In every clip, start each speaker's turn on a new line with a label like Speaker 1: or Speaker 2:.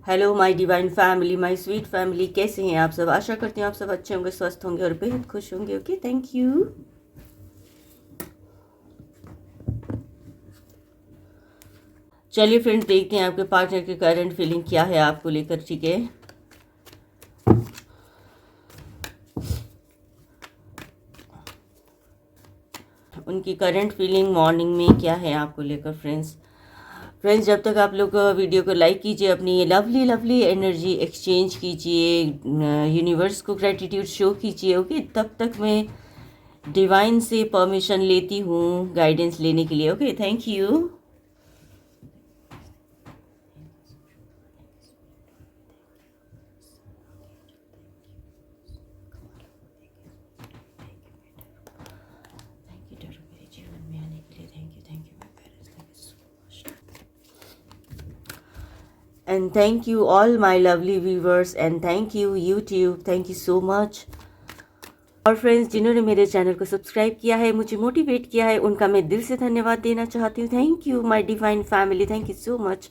Speaker 1: Hello my divine family, my sweet family, कैसे हैं आप सब। आशा करती हूँ आप सब अच्छे होंगे, स्वस्थ होंगे और बेहद खुश होंगे। Okay, thank you. चलिए फ्रेंड्स, देखते हैं आपके पार्टनर की करंट फीलिंग क्या है आपको लेकर। ठीक है, उनकी करंट फीलिंग मॉर्निंग में क्या है आपको लेकर। फ्रेंड्स, जब तक आप लोग वीडियो को लाइक कीजिए, अपनी ये लवली लवली एनर्जी एक्सचेंज कीजिए, यूनिवर्स को ग्रेटिट्यूड शो कीजिए। ओके, तब तक मैं डिवाइन से परमिशन लेती हूँ गाइडेंस लेने के लिए। Okay, thank you. And thank you all my lovely viewers and thank you YouTube, thank you so much। और फ्रेंड्स, जिन्होंने मेरे चैनल को सब्सक्राइब किया है, मुझे मोटिवेट किया है, उनका मैं दिल से धन्यवाद देना चाहती हूँ। Thank you my divine family, thank you so much.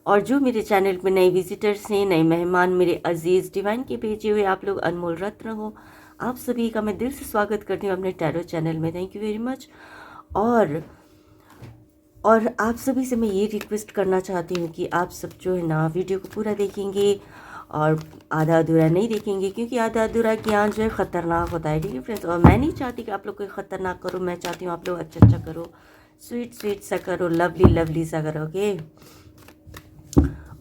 Speaker 1: और जो मेरे चैनल पे नए विजिटर्स हैं, नए मेहमान, मेरे अजीज़ डिवाइन के भेजे हुए आप लोग अनमोल रत्न हो, आप सभी का मैं दिल से स्वागत करती हूँ अपने टैरो चैनल में। Thank you very much. और आप सभी से मैं ये रिक्वेस्ट करना चाहती हूँ कि आप सब जो है ना वीडियो को पूरा देखेंगे और आधा अधूरा नहीं देखेंगे, क्योंकि आधा अधूरा ज्ञान जो है ख़तरनाक होता है। ठीक है फ्रेंड्स, और मैं नहीं चाहती कि आप लोग कोई ख़तरनाक करो, मैं चाहती हूँ आप लोग अच्छा अच्छा करो, स्वीट स्वीट सा करो, लवली लवली सा करो। ओके,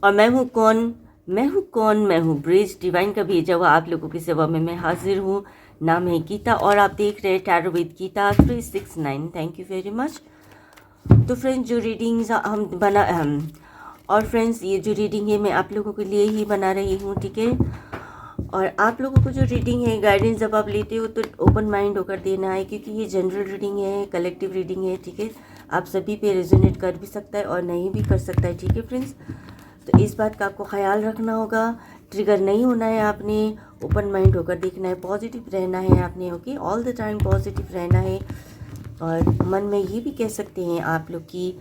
Speaker 1: और मैं हूँ कौन, मैं हूँ ब्रिज, डिवाइन का भेजा हुआ आप लोगों की सेवा में मैं हाजिर हूँ। नाम है गीता और आप देख रहे हैं tarot with Geeta 369। Thank you very much. तो फ्रेंड्स, जो रीडिंग्स और फ्रेंड्स, ये जो रीडिंग है मैं आप लोगों के लिए ही बना रही हूँ। ठीक है, और आप लोगों को जो रीडिंग है, गाइडेंस जब आप लेते हो तो ओपन माइंड होकर देना है, क्योंकि ये जनरल रीडिंग है, कलेक्टिव रीडिंग है। ठीक है, आप सभी पे रेजोनेट कर भी सकता है और नहीं भी कर सकता है। ठीक है फ्रेंड्स, तो इस बात का आपको ख्याल रखना होगा, ट्रिगर नहीं होना है आपने, ओपन माइंड होकर देखना है, पॉजिटिव रहना है आपने। Okay, all the time positive रहना है, और मन में ये भी कह सकते हैं आप लोग कि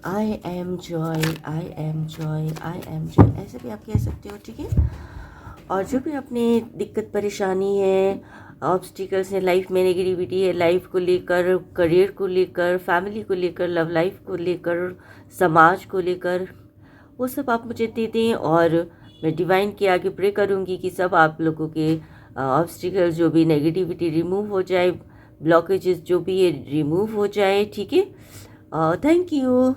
Speaker 1: I am Joy, I am Joy, I am Joy, ऐसे भी आप कह सकते हो। ठीक है, और जो भी अपने दिक्कत परेशानी है, ऑब्स्टिकल्स है लाइफ में, नेगेटिविटी है लाइफ को लेकर, करियर को लेकर, फैमिली को लेकर, लव लाइफ को लेकर, समाज को लेकर, वो सब आप मुझे दे दें और मैं डिवाइन के आगे प्रे करूँगी कि सब आप लोगों के ऑब्स्टिकल जो भी नेगेटिविटी रिमूव हो जाए, ब्लॉकेजेस जो भी है रिमूव हो जाए। ठीक है, थैंक यू।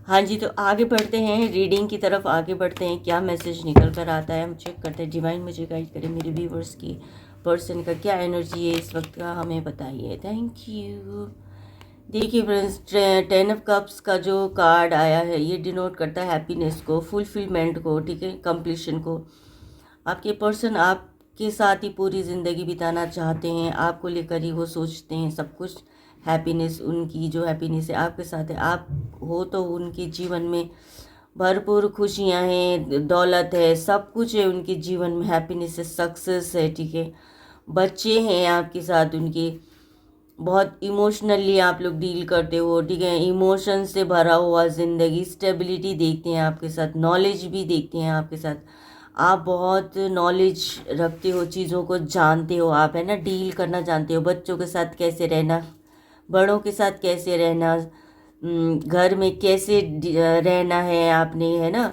Speaker 1: हाँ जी, तो आगे बढ़ते हैं, रीडिंग की तरफ आगे बढ़ते हैं। क्या मैसेज निकल कर आता है हम चेक करते हैं। डिवाइन मुझे गाइड करें, मेरे व्यूवर्स की पर्सन का क्या एनर्जी है इस वक्त का, हमें बताइए। Thank you. देखिए फ्रेंड्स, 10 ऑफ कप्स का जो कार्ड आया है ये डिनोट करता है हैप्पीनेस को, फुलफिलमेंट को। ठीक है, कंप्लीशन को। आपके पर्सन आपके साथ ही पूरी ज़िंदगी बिताना चाहते हैं, आपको लेकर ही वो सोचते हैं सब कुछ। हैप्पीनेस, उनकी जो हैप्पीनेस है आपके साथ है, आप हो तो उनके जीवन में भरपूर खुशियां हैं, दौलत है, सब कुछ है उनके जीवन में, हैप्पीनेस है, सक्सेस है। ठीक है, बच्चे हैं आपके साथ उनके, बहुत इमोशनली आप लोग डील करते हो। ठीक है, इमोशन से भरा हुआ ज़िंदगी, स्टेबिलिटी देखते हैं आपके साथ, नॉलेज भी देखते हैं आपके साथ। आप बहुत नॉलेज रखते हो, चीज़ों को जानते हो आप, है ना, डील करना जानते हो, बच्चों के साथ कैसे रहना, बड़ों के साथ कैसे रहना, घर में कैसे रहना है आपने, है ना,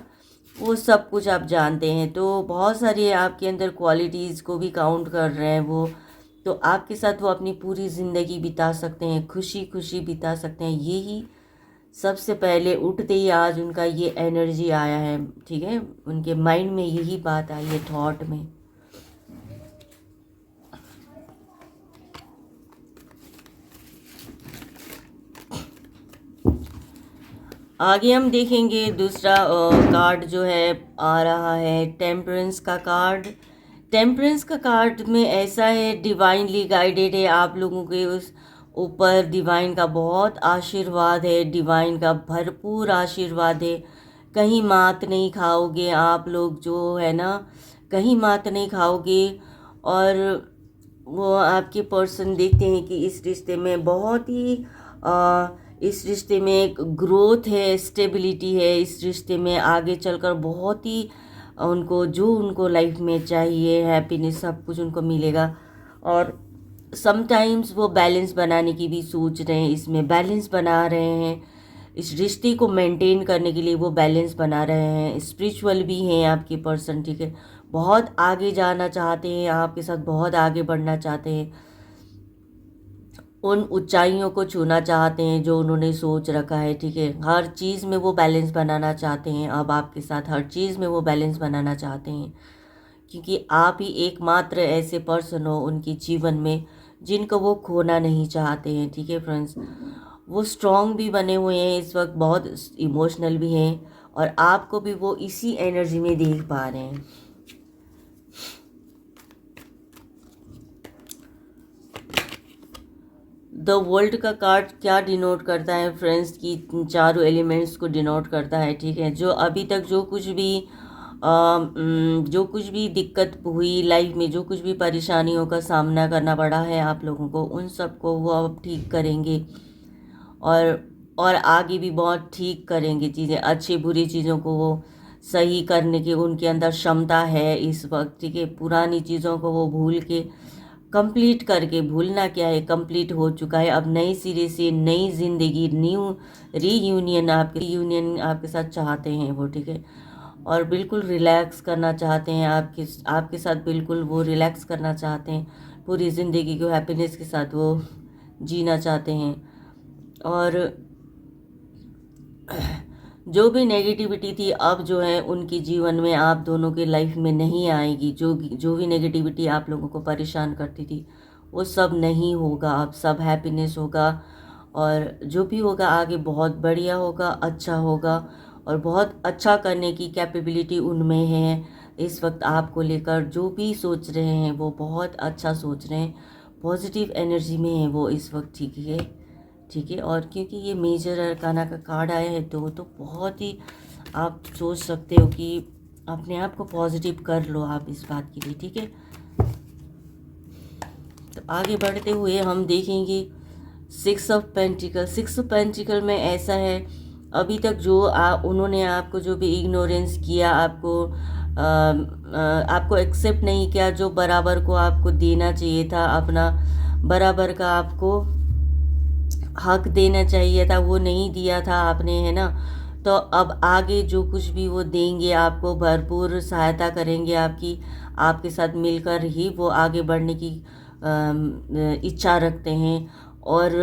Speaker 1: वो सब कुछ आप जानते हैं। तो बहुत सारी आपके अंदर क्वालिटीज़ को भी काउंट कर रहे हैं वो, तो आपके साथ वो अपनी पूरी ज़िंदगी बिता सकते हैं, खुशी खुशी बिता सकते हैं। यही सबसे पहले उठते ही आज उनका ये एनर्जी आया है। ठीक है, उनके माइंड में यही बात आई है, थॉट में। आगे हम देखेंगे दूसरा कार्ड जो है आ रहा है, टेम्परेंस का कार्ड। टेम्परेंस का कार्ड में ऐसा है, डिवाइनली गाइडेड है, आप लोगों के उस ऊपर डिवाइन का बहुत आशीर्वाद है, डिवाइन का भरपूर आशीर्वाद है। कहीं मात नहीं खाओगे आप लोग, जो है ना, कहीं मात नहीं खाओगे। और वो आपके पर्सन देखते हैं कि इस रिश्ते में बहुत ही इस रिश्ते में एक ग्रोथ है, स्टेबिलिटी है, इस रिश्ते में आगे चलकर बहुत ही उनको लाइफ में चाहिए, हैप्पीनेस सब कुछ उनको मिलेगा। और समटाइम्स वो बैलेंस बनाने की भी सोच रहे हैं, इसमें बैलेंस बना रहे हैं, इस रिश्ते को मेंटेन करने के लिए वो बैलेंस बना रहे हैं। स्पिरिचुअल भी हैं आपके पर्सन, ठीक है, बहुत आगे जाना चाहते हैं, आपके साथ बहुत आगे बढ़ना चाहते हैं, उन ऊंचाइयों को छूना चाहते हैं जो उन्होंने सोच रखा है, ठीक है। हर चीज़ में वो बैलेंस बनाना चाहते हैं, अब आपके साथ हर चीज़ में वो बैलेंस बनाना चाहते हैं, क्योंकि आप ही एकमात्र ऐसे पर्सन हो उनके जीवन में जिनको वो खोना नहीं चाहते हैं, ठीक है फ्रेंड्स। वो स्ट्रॉन्ग भी बने हुए हैं इस वक्त, बहुत इमोशनल भी हैं, और आपको भी वो इसी एनर्जी में देख पा रहे हैं। द वर्ल्ड का कार्ड क्या डिनोट करता है फ्रेंड्स, की चारों एलिमेंट्स को डिनोट करता है, ठीक है। जो अभी तक जो कुछ भी दिक्कत हुई लाइफ में, जो कुछ भी परेशानियों का सामना करना पड़ा है आप लोगों को, उन सब को वो अब ठीक करेंगे, और आगे भी बहुत ठीक करेंगे चीज़ें, अच्छी बुरी चीज़ों को वो सही करने की उनके अंदर क्षमता है इस वक्त, ठीक है। पुरानी चीज़ों को वो भूल के कंप्लीट करके, भूलना क्या है, कंप्लीट हो चुका है, अब नई सिरे से नई ज़िंदगी, न्यू रीयूनियन आपके साथ चाहते हैं वो, ठीक है। और बिल्कुल रिलैक्स करना चाहते हैं आपके साथ, बिल्कुल वो रिलैक्स करना चाहते हैं, पूरी ज़िंदगी को हैप्पीनेस के साथ वो जीना चाहते हैं। और जो भी नेगेटिविटी थी अब जो है उनके जीवन में, आप दोनों के लाइफ में नहीं आएगी। जो भी नेगेटिविटी आप लोगों को परेशान करती थी वो सब नहीं होगा, अब सब हैप्पीनेस होगा, और जो भी होगा आगे बहुत बढ़िया होगा, अच्छा होगा, और बहुत अच्छा करने की कैपेबिलिटी उनमें है। इस वक्त आपको लेकर जो भी सोच रहे हैं वो बहुत अच्छा सोच रहे हैं, पॉजिटिव एनर्जी में है वो इस वक्त, ठीक है, ठीक है। और क्योंकि ये मेजर अरकाना का कार्ड आया है तो बहुत ही आप सोच सकते हो कि अपने आप को पॉजिटिव कर लो आप इस बात के लिए, ठीक है। तो आगे बढ़ते हुए हम देखेंगे 6 ऑफ पेंटिकल में ऐसा है, अभी तक जो उन्होंने आपको जो भी इग्नोरेंस किया, आपको एक्सेप्ट नहीं किया, जो बराबर को आपको देना चाहिए था, अपना बराबर का आपको हक देना चाहिए था वो नहीं दिया था आपने, है ना। तो अब आगे जो कुछ भी वो देंगे आपको, भरपूर सहायता करेंगे आपके साथ मिलकर ही वो आगे बढ़ने की इच्छा रखते हैं। और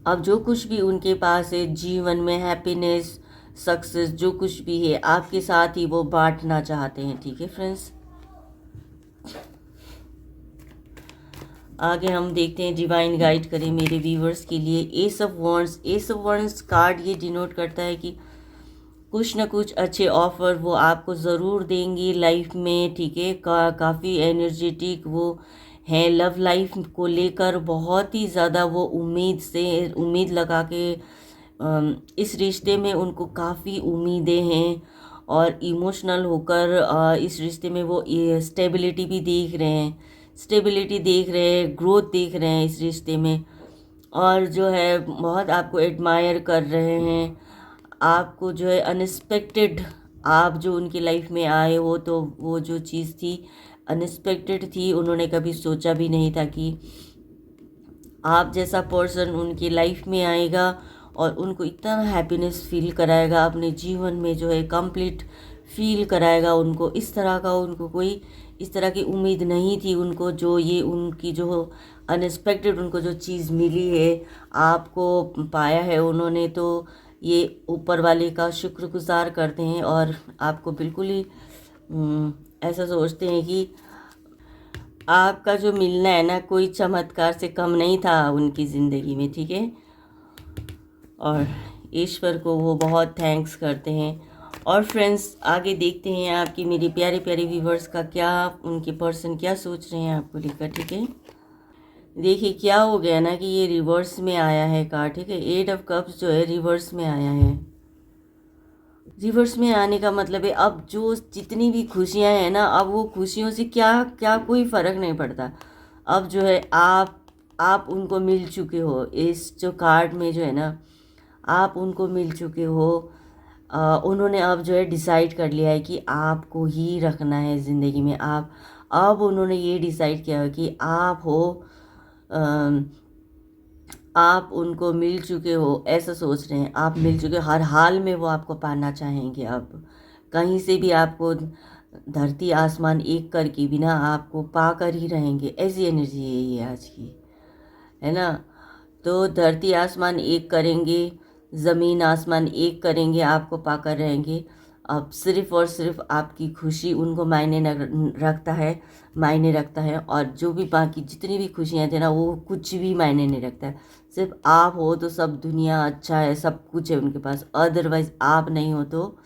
Speaker 1: अब जो कुछ भी उनके पास है जीवन में, हैप्पीनेस, सक्सेस, जो कुछ भी है आपके साथ ही वो बांटना चाहते हैं, ठीक है फ्रेंड्स। आगे हम देखते हैं डिवाइन गाइड करें मेरे व्यूवर्स के लिए। एस ऑफ वॉन्ड्स कार्ड ये डिनोट करता है कि कुछ ना कुछ अच्छे ऑफर वो आपको ज़रूर देंगी लाइफ में, ठीक है। काफ़ी एनर्जेटिक वो है, लव लाइफ को लेकर बहुत ही ज़्यादा वो उम्मीद लगा के इस रिश्ते में उनको काफ़ी उम्मीदें हैं, और इमोशनल होकर इस रिश्ते में वो स्टेबिलिटी भी देख रहे हैं, ग्रोथ देख रहे हैं इस रिश्ते में, और जो है बहुत आपको एडमायर कर रहे हैं, आपको जो है अनएक्सपेक्टेड, आप जो उनकी लाइफ में आए हो तो वो जो चीज़ थी अनएक्सपेक्टेड थी, उन्होंने कभी सोचा भी नहीं था कि आप जैसा पर्सन उनकी लाइफ में आएगा और उनको इतना हैप्पीनेस फील कराएगा अपने जीवन में, जो है कंप्लीट फील कराएगा उनको। इस तरह का उनको कोई इस तरह की उम्मीद नहीं थी उनको, जो ये उनकी जो अनएक्सपेक्टेड उनको जो चीज़ मिली है, आपको पाया है उन्होंने, तो ये ऊपर वाले का शुक्रगुजार करते हैं, और आपको बिल्कुल ही ऐसा सोचते हैं कि आपका जो मिलना है ना कोई चमत्कार से कम नहीं था उनकी ज़िंदगी में, ठीक है। और ईश्वर को वो बहुत थैंक्स करते हैं। और फ्रेंड्स आगे देखते हैं आपकी मेरे प्यारे प्यारे व्यूवर्स का क्या, उनके पर्सन क्या सोच रहे हैं आपको लेकर, ठीक है। देखिए क्या हो गया ना कि ये रिवर्स में आया है कार्ड, ठीक है। 8 ऑफ कप्स जो है रिवर्स में आया है। रिवर्स में आने का मतलब है अब जो जितनी भी खुशियां हैं ना, अब वो खुशियों से क्या क्या कोई फ़र्क नहीं पड़ता। अब जो है आप उनको मिल चुके हो, इस जो कार्ड में जो है ना आप उनको मिल चुके हो। उन्होंने अब जो है डिसाइड कर लिया है कि आपको ही रखना है ज़िंदगी में। आप अब उन्होंने ये डिसाइड किया है कि आप हो, आप उनको मिल चुके हो, ऐसा सोच रहे हैं। आप मिल चुके हो, हर हाल में वो आपको पाना चाहेंगे। अब कहीं से भी आपको धरती आसमान एक करके बिना आपको पाकर ही रहेंगे, ऐसी एनर्जी है ये आज की, है ना। तो धरती आसमान एक करेंगे, ज़मीन आसमान एक करेंगे, आपको पाकर रहेंगे। अब सिर्फ़ और सिर्फ आपकी खुशी उनको मायने रखता है। और जो भी बाकी जितनी भी खुशियाँ थे ना वो कुछ भी मायने नहीं रखता है। सिर्फ आप हो तो सब दुनिया अच्छा है, सब कुछ है उनके पास। अदरवाइज़ आप नहीं हो तो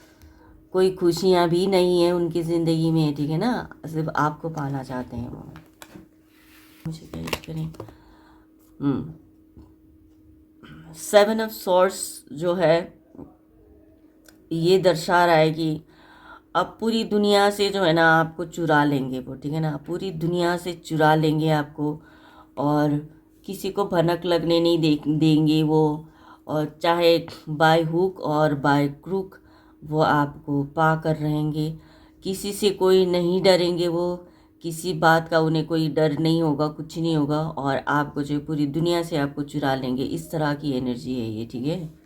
Speaker 1: कोई खुशियाँ भी नहीं है उनकी ज़िंदगी में, ठीक है ना। सिर्फ आपको पाना चाहते हैं वो। मुझे गाइड करें। 7 ऑफ सॉर्ड्स जो है ये दर्शा रहा है कि अब पूरी दुनिया से जो है ना आपको चुरा लेंगे वो, ठीक है ना। पूरी दुनिया से चुरा लेंगे आपको, और किसी को भनक लगने नहीं देंगे वो। और चाहे बाय हुक और बाय क्रूक वो आपको पा कर रहेंगे। किसी से कोई नहीं डरेंगे वो, किसी बात का उन्हें कोई डर नहीं होगा, कुछ नहीं होगा। और आपको जो पूरी दुनिया से आपको चुरा लेंगे, इस तरह की एनर्जी है ये, ठीक है।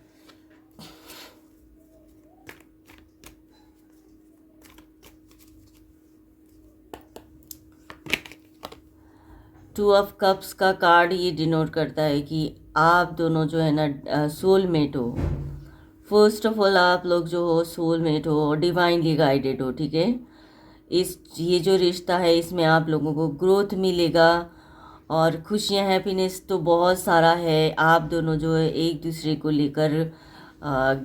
Speaker 1: टू ऑफ कप्स का कार्ड ये डिनोट करता है कि आप दोनों जो है ना सोलमेट हो। फर्स्ट ऑफ ऑल आप लोग जो हो सोलमेट हो और डिवाइनली गाइडेड हो, ठीक है। ये जो रिश्ता है इसमें आप लोगों को ग्रोथ मिलेगा और खुशियाँ हैप्पीनेस तो बहुत सारा है। आप दोनों जो है एक दूसरे को लेकर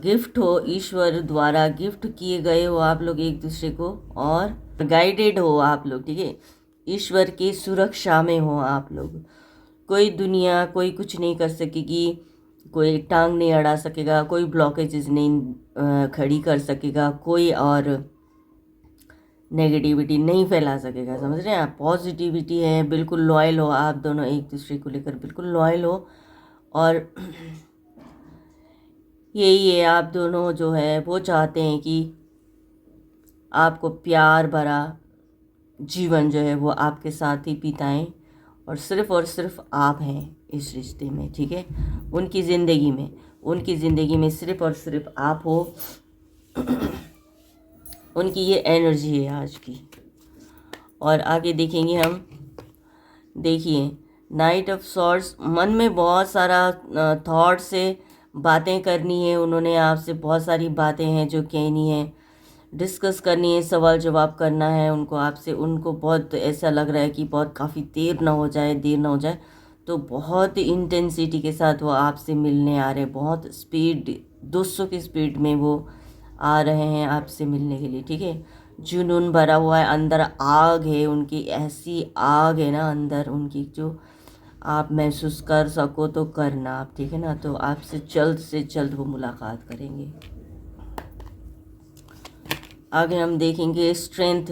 Speaker 1: गिफ्ट हो, ईश्वर द्वारा गिफ्ट किए गए हो आप लोग एक दूसरे को, और गाइडेड हो आप लोग, ठीक है। ईश्वर की सुरक्षा में हो आप लोग। कोई दुनिया कोई कुछ नहीं कर सकेगी, कोई टांग नहीं अड़ा सकेगा, कोई ब्लॉकेजेस नहीं खड़ी कर सकेगा, कोई और नेगेटिविटी नहीं फैला सकेगा, समझ रहे हैं आप। पॉजिटिविटी है, बिल्कुल लॉयल हो आप दोनों एक दूसरे को लेकर, बिल्कुल लॉयल हो। और यही है, आप दोनों जो है वो चाहते हैं कि आपको प्यार भरा जीवन जो है वो आपके साथ ही बिताएं, और सिर्फ आप हैं इस रिश्ते में, ठीक है। उनकी ज़िंदगी में सिर्फ और सिर्फ आप हो। उनकी ये एनर्जी है आज की। और आगे देखेंगे हम। देखिए नाइट ऑफ सॉर्ड्स, मन में बहुत सारा थॉट से बातें करनी है उन्होंने आपसे, बहुत सारी बातें हैं जो कहनी है, डिस्कस करनी है, सवाल जवाब करना है उनको आपसे। उनको बहुत ऐसा लग रहा है कि बहुत काफ़ी देर ना हो जाए, तो बहुत इंटेंसिटी के साथ वो आपसे मिलने आ रहे हैं। बहुत स्पीड 200 की स्पीड में वो आ रहे हैं आपसे मिलने के लिए, ठीक है। जुनून भरा हुआ है, अंदर आग है उनकी, ऐसी आग है ना अंदर उनकी जो आप महसूस कर सको तो करना आप, ठीक है ना। तो आपसे जल्द से जल्द वो मुलाकात करेंगे। आगे हम देखेंगे स्ट्रेंथ।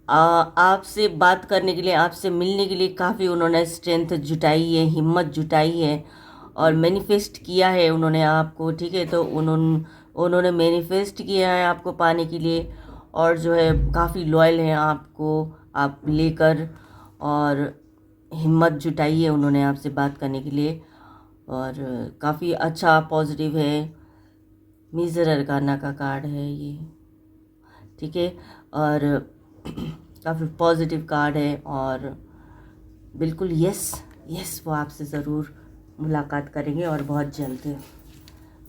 Speaker 1: आपसे बात करने के लिए, आपसे मिलने के लिए काफ़ी उन्होंने स्ट्रेंथ जुटाई है, हिम्मत जुटाई है और मैनिफेस्ट किया है उन्होंने आपको, ठीक है। तो उन्होंने मैनिफेस्ट किया है आपको पाने के लिए, और जो है काफ़ी लॉयल हैं आपको आप लेकर, और हिम्मत जुटाई है उन्होंने आपसे बात करने के लिए। और काफ़ी अच्छा पॉजिटिव है। मेजर अरकाना का कार्ड है ये, ठीक है। और काफ़ी पॉजिटिव कार्ड है, और बिल्कुल यस वो आपसे ज़रूर मुलाकात करेंगे और बहुत जल्द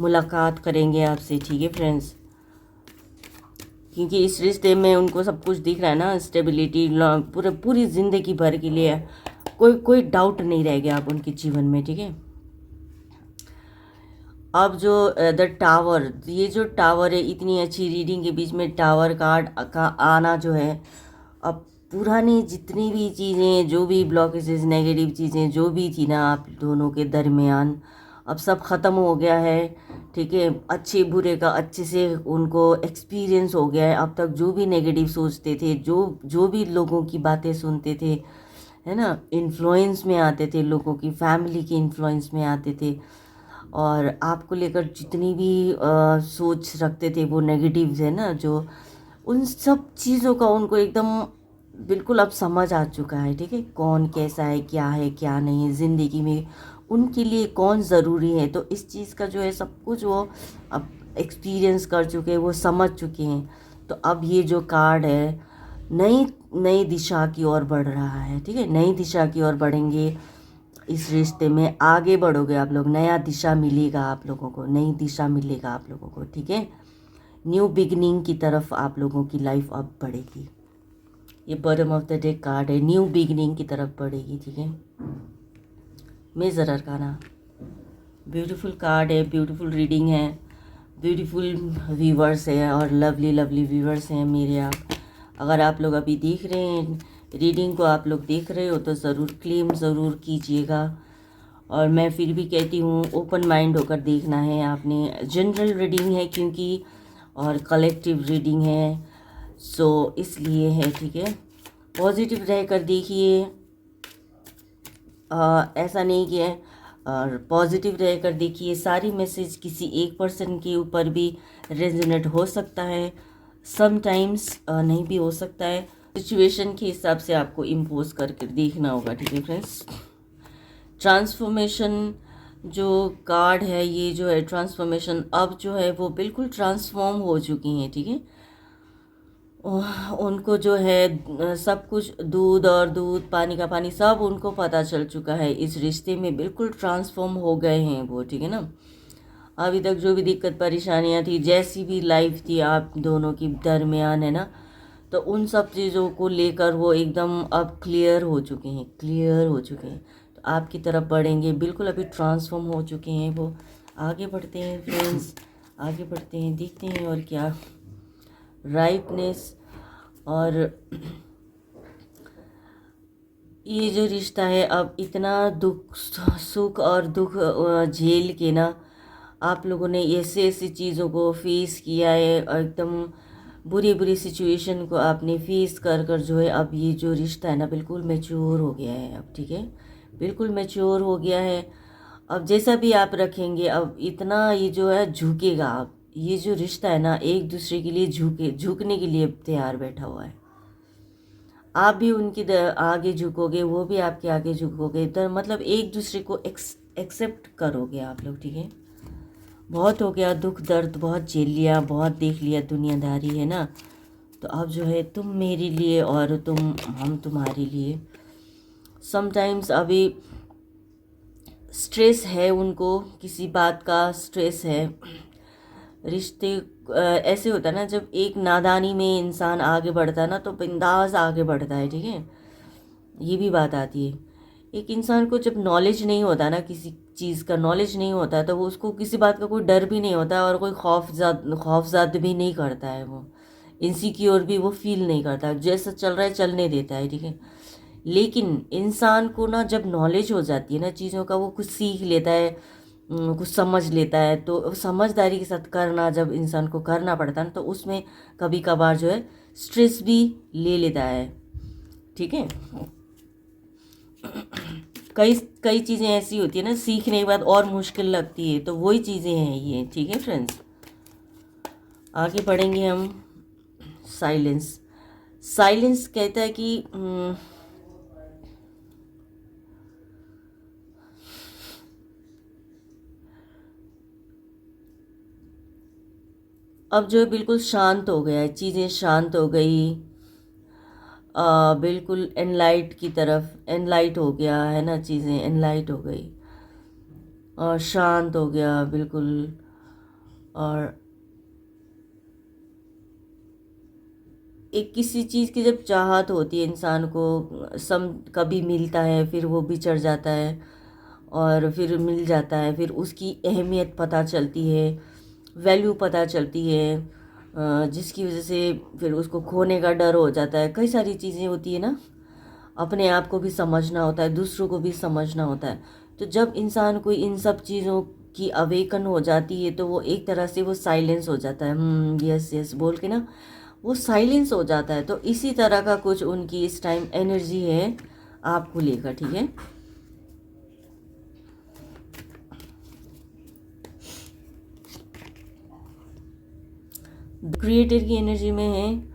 Speaker 1: मुलाकात करेंगे आपसे, ठीक है फ्रेंड्स। क्योंकि इस रिश्ते में उनको सब कुछ दिख रहा है ना, स्टेबिलिटी पूरी ज़िंदगी भर के लिए, कोई डाउट नहीं रह गया अब उनके जीवन में, ठीक है। अब जो द टावर, ये जो टावर है, इतनी अच्छी रीडिंग के बीच में टावर कार्ड का आना जो है, अब पुरानी जितनी भी चीज़ें, जो भी ब्लॉकेजेस, नेगेटिव चीज़ें जो भी थी ना आप दोनों के दरमियान, अब सब ख़त्म हो गया है, ठीक है। अच्छे बुरे का अच्छे से उनको एक्सपीरियंस हो गया है। अब तक जो भी नेगेटिव सोचते थे, जो भी लोगों की बातें सुनते थे, है ना, इन्फ्लुएंस में आते थे, लोगों की फैमिली के इन्फ्लुएंस में आते थे, और आपको लेकर जितनी भी सोच रखते थे वो नेगेटिव्स है ना, जो उन सब चीज़ों का उनको एकदम बिल्कुल अब समझ आ चुका है। ठीक है, कौन कैसा है क्या नहीं है ज़िंदगी में, उनके लिए कौन ज़रूरी है। तो इस चीज़ का जो है सब कुछ वो अब एक्सपीरियंस कर चुके हैं, वो समझ चुके हैं। तो अब ये जो कार्ड है नई नई दिशा की ओर बढ़ रहा है। ठीक है, नई दिशा की ओर बढ़ेंगे, इस रिश्ते में आगे बढ़ोगे आप लोग, नया दिशा मिलेगा आप लोगों को, नई दिशा मिलेगा आप लोगों को। ठीक है, न्यू बिगनिंग की तरफ आप लोगों की लाइफ अब बढ़ेगी। ये bottom of the day card है, न्यू बिगनिंग की तरफ बढ़ेगी। ठीक है, मेजर अरकाना, ब्यूटीफुल कार्ड है, ब्यूटीफुल रीडिंग है, ब्यूटीफुल व्यूवर्स है और लवली लवली व्यूवर्स हैं मेरे। आप अगर आप लोग अभी देख रहे हैं रीडिंग को, आप लोग देख रहे हो तो ज़रूर क्लेम ज़रूर कीजिएगा। और मैं फिर भी कहती हूँ ओपन माइंड होकर देखना है आपने। जनरल रीडिंग है क्योंकि, और कलेक्टिव रीडिंग है, सो इसलिए है। ठीक है, पॉजिटिव रहकर देखिए, ऐसा नहीं कि है, और पॉजिटिव रहकर देखिए। सारी मैसेज किसी एक पर्सन के ऊपर भी रेजोनेट हो सकता है, समटाइम्स नहीं भी हो सकता है। सिचुएशन के हिसाब से आपको इम्पोज करके देखना होगा। ठीक है फ्रेंड्स, ट्रांसफॉर्मेशन जो कार्ड है, ये जो है ट्रांसफॉर्मेशन अब जो है वो बिल्कुल ट्रांसफॉर्म हो चुकी हैं। ठीक है, उनको जो है सब कुछ, दूध और दूध, पानी का पानी, सब उनको पता चल चुका है। इस रिश्ते में बिल्कुल ट्रांसफॉर्म हो गए हैं वो। ठीक है ना, अभी तक जो भी दिक्कत परेशानियां थी, जैसी भी लाइफ थी आप दोनों की दरमियान, है ना, तो उन सब चीज़ों को लेकर वो एकदम अब क्लियर हो चुके हैं, क्लियर हो चुके हैं। तो आपकी तरफ बढ़ेंगे, बिल्कुल अभी ट्रांसफॉर्म हो चुके हैं वो। आगे बढ़ते हैं फ्रेंड्स, आगे बढ़ते हैं, देखते हैं और क्या। राइटनेस, और ये जो रिश्ता है अब इतना दुख सुख और दुख झेल के ना, आप लोगों ने ऐसे ऐसी चीज़ों को फेस किया है, और एकदम बुरी बुरी सिचुएशन को आपने फेस कर कर जो है अब ये जो रिश्ता है ना बिल्कुल मैच्योर हो गया है अब। ठीक है, बिल्कुल मैच्योर हो गया है। अब जैसा भी आप रखेंगे, अब इतना ये जो है झुकेगा। अब ये जो रिश्ता है ना एक दूसरे के लिए झुकने के लिए तैयार बैठा हुआ है। आप भी उनकी आगे झुकोगे, वो भी आपके आगे झुकोगे, तो मतलब एक दूसरे को एक्सेप्ट करोगे आप लोग। ठीक है, बहुत हो गया दुख दर्द, बहुत झेल लिया, बहुत देख लिया दुनियादारी, है ना। तो अब जो है तुम मेरे लिए और हम तुम्हारे लिए। समटाइम्स अभी स्ट्रेस है, उनको किसी बात का स्ट्रेस है। रिश्ते ऐसे होता है ना, जब एक नादानी में इंसान आगे बढ़ता है ना तो बिंदास आगे बढ़ता है। ठीक है, ये भी बात आती है। एक इंसान को जब नॉलेज नहीं होता ना, किसी चीज़ का नॉलेज नहीं होता है, तो वो उसको किसी बात का कोई डर भी नहीं होता और कोई खौफजाद भी नहीं करता है। वो इनसिक्योर भी वो फील नहीं करता, जैसा चल रहा है चलने देता है। ठीक है, लेकिन इंसान को ना जब नॉलेज हो जाती है ना चीज़ों का, वो कुछ सीख लेता है, कुछ समझ लेता है, तो समझदारी के साथ करना जब इंसान को करना पड़ता है ना, तो उसमें कभी कभार जो है स्ट्रेस भी ले लेता है। ठीक है, कई कई चीज़ें ऐसी होती है ना सीखने के बाद और मुश्किल लगती है, तो वही चीज़ें हैं ये। ठीक है फ्रेंड्स, आगे बढ़ेंगे हम। साइलेंस, साइलेंस कहता है कि अब जो है बिल्कुल शांत हो गया है, चीज़ें शांत हो गई, बिल्कुल एनलाइट की तरफ, एनलाइट हो गया है ना, चीज़ें एनलाइट हो गई और शांत हो गया बिल्कुल। और एक किसी चीज़ की जब चाहत होती है इंसान को, कभी मिलता है फिर वो बिछड़ जाता है, और फिर मिल जाता है, फिर उसकी अहमियत पता चलती है, वैल्यू पता चलती है, जिसकी वजह से फिर उसको खोने का डर हो जाता है। कई सारी चीज़ें होती है ना, अपने आप को भी समझना होता है, दूसरों को भी समझना होता है। तो जब इंसान को इन सब चीज़ों की अवेकन हो जाती है तो वो एक तरह से वो साइलेंस हो जाता है, यस यस बोल के ना वो साइलेंस हो जाता है। तो इसी तरह का कुछ उनकी इस टाइम एनर्जी है आपको लेकर, ठीक है। क्रिएटर की एनर्जी में है,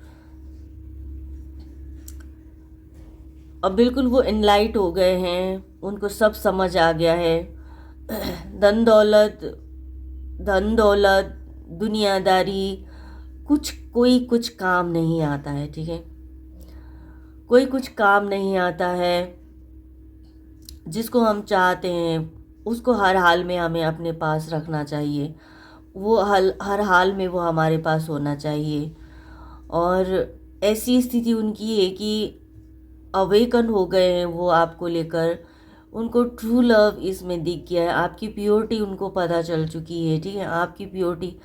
Speaker 1: अब बिल्कुल वो एनलाइट हो गए हैं, उनको सब समझ आ गया है। धन दौलत दुनियादारी कोई कुछ काम नहीं आता है, ठीक है। कोई कुछ काम नहीं आता है। जिसको हम चाहते हैं उसको हर हाल में हमें अपने पास रखना चाहिए, वो हर हाल में वो हमारे पास होना चाहिए। और ऐसी स्थिति उनकी है कि अवेकन हो गए हैं वो आपको लेकर, उनको ट्रू लव इसमें दिख गया है, आपकी प्योरिटी उनको पता चल चुकी है, ठीक है। आपकी प्योरिटी,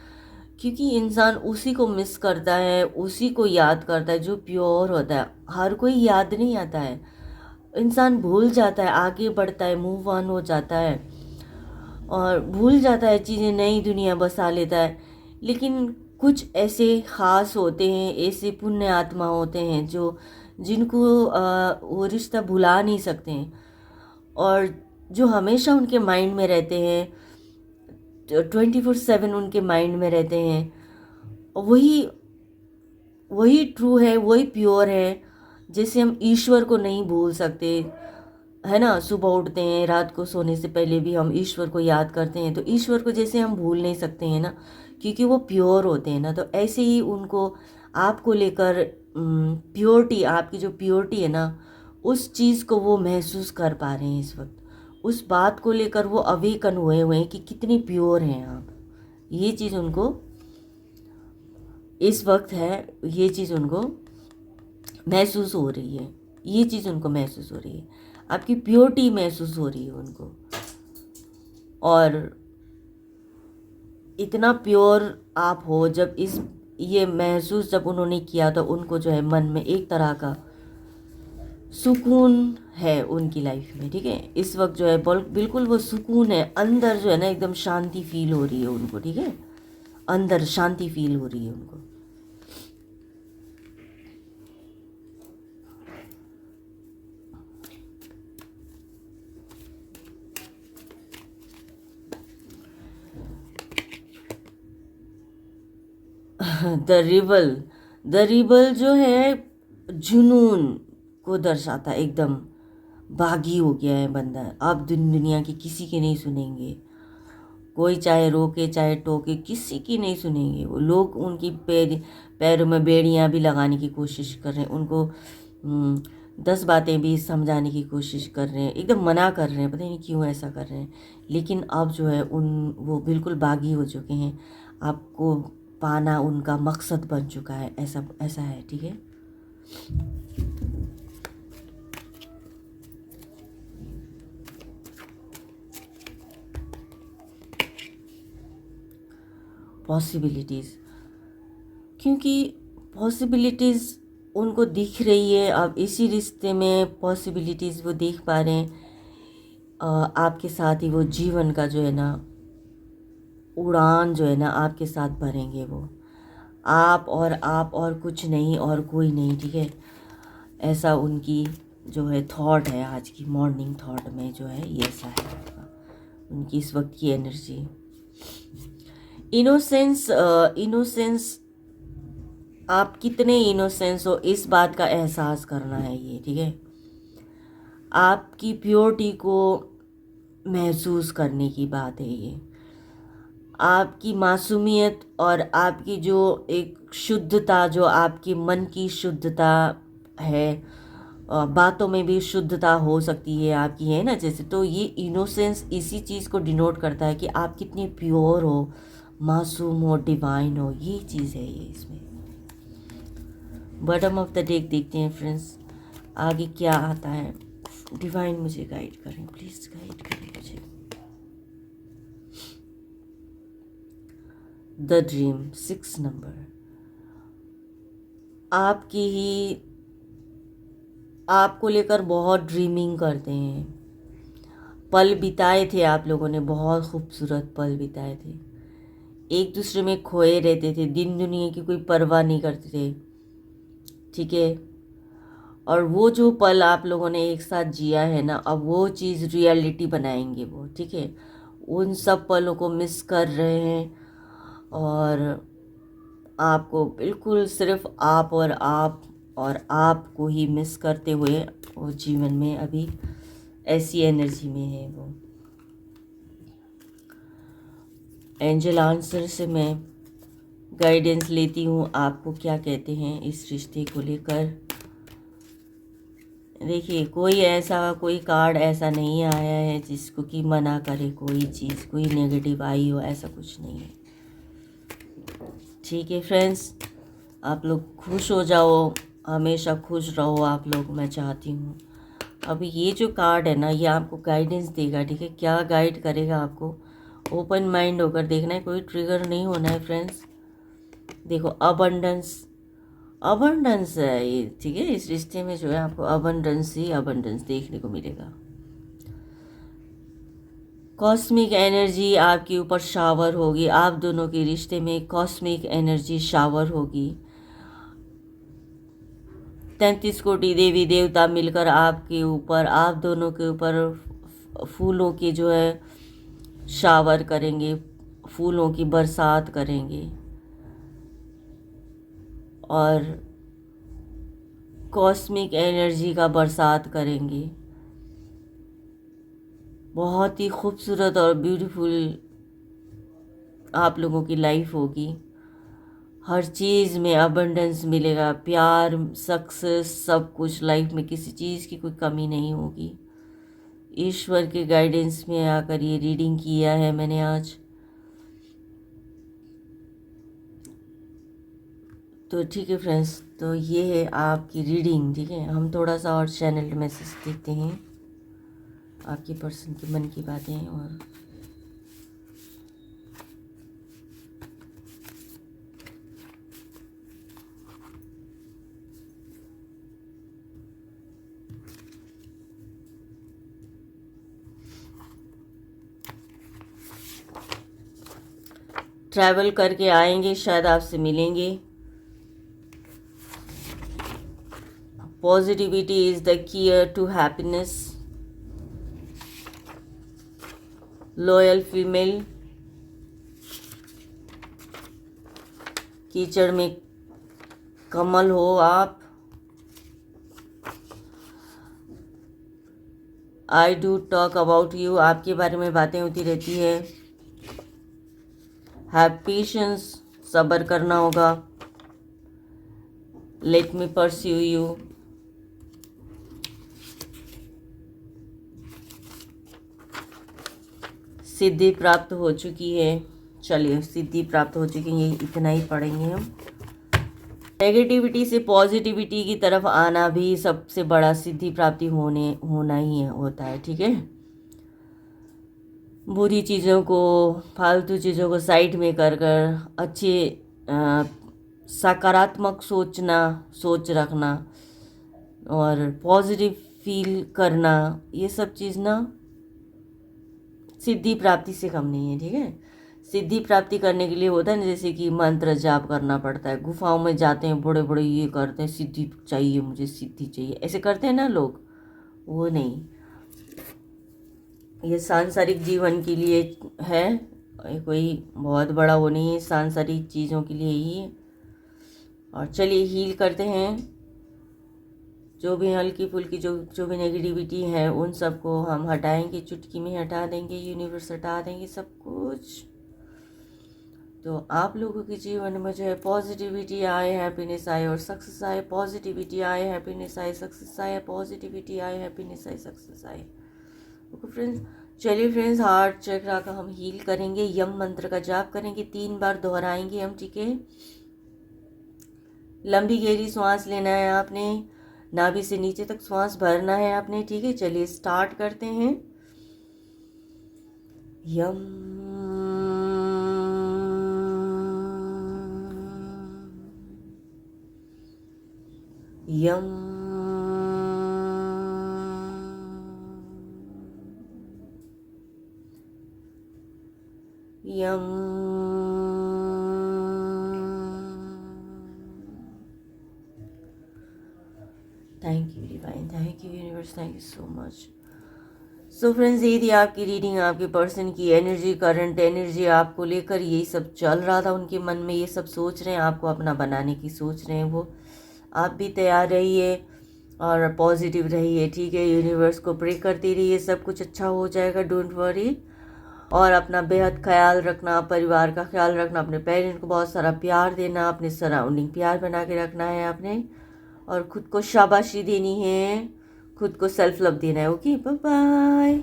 Speaker 1: क्योंकि इंसान उसी को मिस करता है, उसी को याद करता है जो प्योर होता है। हर कोई याद नहीं आता है, इंसान भूल जाता है, आगे बढ़ता है, मूव ऑन हो जाता है और भूल जाता है चीज़ें, नई दुनिया बसा लेता है। लेकिन कुछ ऐसे ख़ास होते हैं, ऐसे पुण्य आत्मा होते हैं जिनको वो रिश्ता भुला नहीं सकते हैं और जो हमेशा उनके माइंड में रहते हैं, 24/7 उनके माइंड में रहते हैं। वही ट्रू है, वही प्योर है। जैसे हम ईश्वर को नहीं भूल सकते, है ना, सुबह उठते हैं, रात को सोने से पहले भी हम ईश्वर को याद करते हैं, तो ईश्वर को जैसे हम भूल नहीं सकते हैं ना, क्योंकि वो प्योर होते हैं ना। तो ऐसे ही उनको आपको लेकर प्योरिटी, आपकी जो प्योरिटी है ना, उस चीज़ को वो महसूस कर पा रहे हैं इस वक्त। उस बात को लेकर वो अवेकन हुए हैं कि कितनी प्योर हैं आप। ये चीज़ उनको इस वक्त है, ये चीज़ उनको महसूस हो रही है, ये चीज़ उनको महसूस हो रही है, आपकी प्योरिटी महसूस हो रही है उनको। और इतना प्योर आप हो, जब ये महसूस जब उन्होंने किया तो उनको जो है मन में एक तरह का सुकून है उनकी लाइफ में, ठीक है। इस वक्त जो है बिल्कुल वो सुकून है, अंदर जो है ना एकदम शांति फील हो रही है उनको, ठीक है। अंदर शांति फील हो रही है उनको। द रिबल जो है जुनून को दर्शाता है, एकदम बागी हो गया है बंदा। अब दुनिया की किसी की नहीं सुनेंगे, कोई चाहे रोके चाहे टोके, किसी की नहीं सुनेंगे वो लोग। उनकी पैरों में बेड़ियां भी लगाने की कोशिश कर रहे हैं, उनको 10 बातें भी समझाने की कोशिश कर रहे हैं, एकदम मना कर रहे हैं, पता नहीं क्यों ऐसा कर रहे हैं। लेकिन अब जो है वो बिल्कुल बागी हो चुके हैं, आपको पाना उनका मकसद बन चुका है, ऐसा है, ठीक है। पॉसिबिलिटीज़, क्योंकि पॉसिबिलिटीज़ उनको दिख रही है, अब इसी रिश्ते में पॉसिबिलिटीज़ वो देख पा रहे हैं। आपके साथ ही वो जीवन का जो है ना उड़ान जो है ना आपके साथ भरेंगे वो, आप और कुछ नहीं और कोई नहीं, ठीक है। ऐसा उनकी जो है थॉट है, आज की मॉर्निंग थॉट में जो है ये ऐसा है उनकी इस वक्त की एनर्जी। इनोसेंस, आप कितने इनोसेंस हो इस बात का एहसास करना है ये, ठीक है। आपकी प्योरिटी को महसूस करने की बात है ये। आपकी मासूमियत और आपकी जो एक शुद्धता, जो आपके मन की शुद्धता है, बातों में भी शुद्धता हो सकती है आपकी, है ना, जैसे। तो ये इनोसेंस इसी चीज़ को डिनोट करता है कि आप कितने प्योर हो, मासूम हो, डिवाइन हो, ये चीज़ है ये इसमें। बॉटम ऑफ द डेक देखते हैं फ्रेंड्स, आगे क्या आता है। डिवाइन मुझे गाइड करें, प्लीज़ गाइड करें मुझे। The dream, 6 number. आपको लेकर बहुत ड्रीमिंग करते हैं, पल बिताए थे आप लोगों ने, बहुत खूबसूरत पल बिताए थे, एक दूसरे में खोए रहते थे, दिन दुनिया की कोई परवाह नहीं करते थे, ठीक है। और वो जो पल आप लोगों ने एक साथ जिया है ना, अब वो चीज़ रियलिटी बनाएंगे वो, ठीक है। उन सब पलों को मिस कर रहे हैं और आपको बिल्कुल सिर्फ आप और आपको ही मिस करते हुए वो जीवन में अभी ऐसी एनर्जी में है वो। एंजल आंसर से मैं गाइडेंस लेती हूँ, आपको क्या कहते हैं इस रिश्ते को लेकर। देखिए, कोई कार्ड ऐसा नहीं आया है जिसको कि मना करे कोई चीज़, कोई नेगेटिव आई हो, ऐसा कुछ नहीं है। ठीक है फ्रेंड्स, आप लोग खुश हो जाओ, हमेशा खुश रहो आप लोग, मैं चाहती हूँ। अभी ये जो कार्ड है ना, ये आपको गाइडेंस देगा, ठीक है। क्या गाइड करेगा आपको, ओपन माइंड होकर देखना है, कोई ट्रिगर नहीं होना है फ्रेंड्स। देखो, अबंडेंस है ये, ठीक है। इस रिश्ते में जो है आपको अबंडेंस ही अबंडेंस देखने को मिलेगा। कॉस्मिक एनर्जी आपके ऊपर शावर होगी, आप दोनों के रिश्ते में कॉस्मिक एनर्जी शावर होगी। 33 कोटि देवी देवता मिलकर आपके ऊपर, आप दोनों के ऊपर फूलों के जो है शावर करेंगे, फूलों की बरसात करेंगे और कॉस्मिक एनर्जी का बरसात करेंगे। बहुत ही खूबसूरत और ब्यूटीफुल आप लोगों की लाइफ होगी। हर चीज़ में अबंडेंस मिलेगा, प्यार, सक्सेस, सब कुछ लाइफ में, किसी चीज़ की कोई कमी नहीं होगी। ईश्वर के गाइडेंस में आकर ये रीडिंग किया है मैंने आज। तो ठीक है फ्रेंड्स, तो ये है आपकी रीडिंग, ठीक है। हम थोड़ा सा और चैनल मैसेज देखते हैं, आपकी पर्सन के मन की बातें। और ट्रैवल करके आएंगे, शायद आपसे मिलेंगे। Positivity is the key to happiness. Loyal female, कीचड़ में कमल हो आप। I do talk about you, आपके बारे में बातें होती रहती है। हैव पेशेंस, सब्र करना होगा। लेट मी परस्यू यू, सिद्धि प्राप्त हो चुकी है। चलिए, सिद्धि प्राप्त हो चुकी है, इतना ही पढ़ेंगे हम। नेगेटिविटी से पॉजिटिविटी की तरफ आना भी सबसे बड़ा सिद्धि प्राप्ति होना ही होता है, ठीक है। बुरी चीज़ों को, फालतू चीज़ों को साइड में कर अच्छे सकारात्मक सोच रखना और पॉजिटिव फील करना, ये सब चीज़ ना सिद्धि प्राप्ति से कम नहीं है, ठीक है। सिद्धि प्राप्ति करने के लिए होता है ना, जैसे कि मंत्र जाप करना पड़ता है, गुफाओं में जाते हैं, बड़े बड़े ये करते हैं, सिद्धि चाहिए मुझे, सिद्धि चाहिए, ऐसे करते हैं ना लोग, वो नहीं। ये सांसारिक जीवन के लिए है, कोई बहुत बड़ा वो नहीं है, सांसारिक चीज़ों के लिए ही है। और चलिए हील करते हैं, जो भी हल्की फुल्की जो भी नेगेटिविटी है उन सबको हम हटाएंगे, चुटकी में हटा देंगे, यूनिवर्स हटा देंगे सब कुछ। तो आप लोगों के जीवन में जो है पॉजिटिविटी आए, हैप्पीनेस आए और सक्सेस आए। पॉजिटिविटी आए, हैप्पीनेस आए, सक्सेस आए, पॉजिटिविटी आए, हैप्पीनेस आए, सक्सेस आए। ओके फ्रेंड्स, चलिए फ्रेंड्स, हार्ट चक्रा का हम हील करेंगे, यम मंत्र का जाप करेंगे, 3 बार दोहराएंगे हम, ठीक है। लंबी गहरी सांस लेना है आपने, नाभि से नीचे तक सांस भरना है आपने, ठीक है। चलिए स्टार्ट करते हैं। Yum yum yum thank you divine, thank you universe, thank you so much. So friends, ये थी आपकी रीडिंग। आपके पर्सन की एनर्जी, करंट एनर्जी आपको लेकर यही सब चल रहा था उनके मन में, ये सब सोच रहे हैं, आपको अपना बनाने की सोच रहे हैं वो। आप भी तैयार रहिए और पॉजिटिव रहिए, ठीक है। यूनिवर्स को प्रे करते रहिए, सब कुछ अच्छा हो जाएगा, डोंट वरी। और अपना बेहद ख्याल रखना, परिवार का ख्याल रखना, अपने पेरेंट को बहुत सारा प्यार देना, अपने सराउंडिंग प्यार बना के रखना है आपने, और खुद को शाबाशी देनी है, खुद को सेल्फ लव देना है। Okay, bye bye.